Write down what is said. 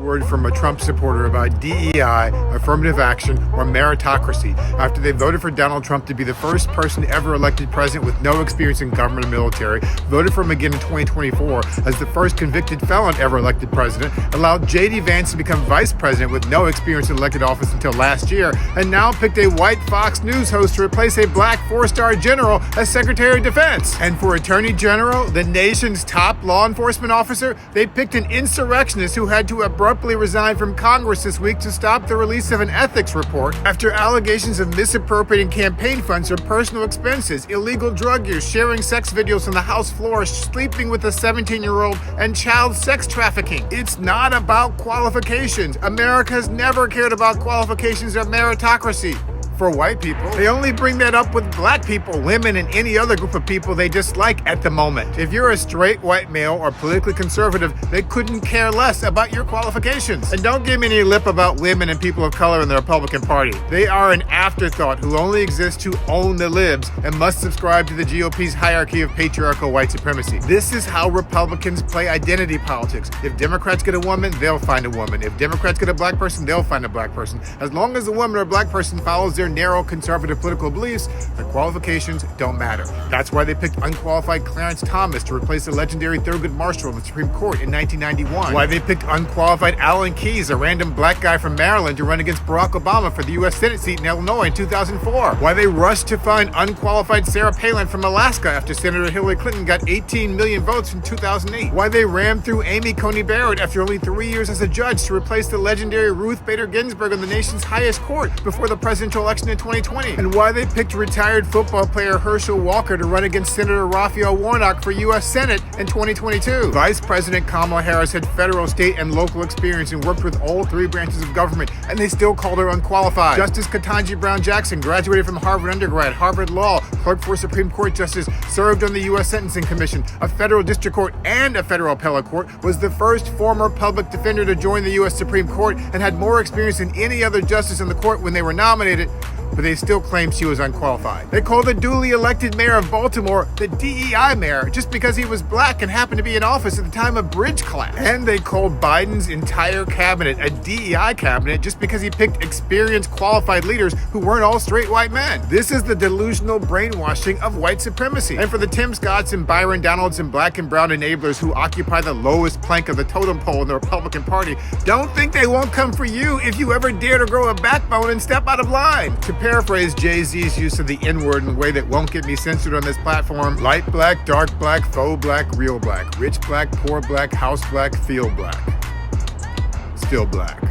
word from a Trump supporter about DEI, affirmative action, or meritocracy after they voted for Donald Trump to be the first person ever elected president with no experience in government or military, voted for him again in 2024 as the first convicted felon ever elected president, allowed J.D. Vance to become vice president with no experience in elected office until last year, and now picked a white Fox News host to replace a black four-star general as Secretary of Defense. And for Attorney General, the nation's top law enforcement officer, they picked an insurrectionist who had to abruptly resign from Congress this week to stop the release of an ethics report after allegations of misappropriating campaign funds for personal expenses, illegal drug use, sharing sex videos on the House floor, sleeping with a 17-year-old, and child sex trafficking. It's not about qualifications. America has never cared about qualifications or meritocracy. For white people, they only bring that up with black people, women, and any other group of people they dislike at the moment. If you're a straight white male or politically conservative, they couldn't care less about your qualifications. And don't give me any lip about women and people of color in the Republican Party. They are an afterthought who only exist to own the libs and must subscribe to the GOP's hierarchy of patriarchal white supremacy. This is how Republicans play identity politics. If Democrats get a woman, they'll find a woman. If Democrats get a black person, they'll find a black person. As long as the woman or black person follows their narrow conservative political beliefs, the qualifications don't matter. That's why they picked unqualified Clarence Thomas to replace the legendary Thurgood Marshall of the Supreme Court in 1991. Why they picked unqualified Alan Keyes, a random black guy from Maryland, to run against Barack Obama for the U.S. Senate seat in Illinois in 2004. Why they rushed to find unqualified Sarah Palin from Alaska after Senator Hillary Clinton got 18 million votes in 2008. Why they rammed through Amy Coney Barrett after only 3 years as a judge to replace the legendary Ruth Bader Ginsburg on the nation's highest court before the presidential election in 2020. And why they picked retired football player Herschel Walker to run against Senator Raphael Warnock for U.S. Senate in 2022. Vice President Kamala Harris had federal, state, and local experience and worked with all three branches of government, and they still called her unqualified. Justice Ketanji Brown Jackson graduated from Harvard undergrad, Harvard Law, clerked for Supreme Court Justice, served on the U.S. Sentencing Commission, a federal district court, and a federal appellate court, was the first former public defender to join the U.S. Supreme Court, and had more experience than any other justice in the court when they were nominated, but they still claim she was unqualified. They call the duly elected mayor of Baltimore the DEI mayor just because he was black and happened to be in office at the time of bridge collapse. And they called Biden's entire cabinet a DEI cabinet just because he picked experienced, qualified leaders who weren't all straight white men. This is the delusional brainwashing of white supremacy. And for the Tim Scotts and Byron Donalds and black and brown enablers who occupy the lowest plank of the totem pole in the Republican Party, don't think they won't come for you if you ever dare to grow a backbone and step out of line. To paraphrase Jay-Z's use of the N-word in a way that won't get me censored on this platform: light black, dark black, faux black, real black, rich black, poor black, house black, feel black, still black.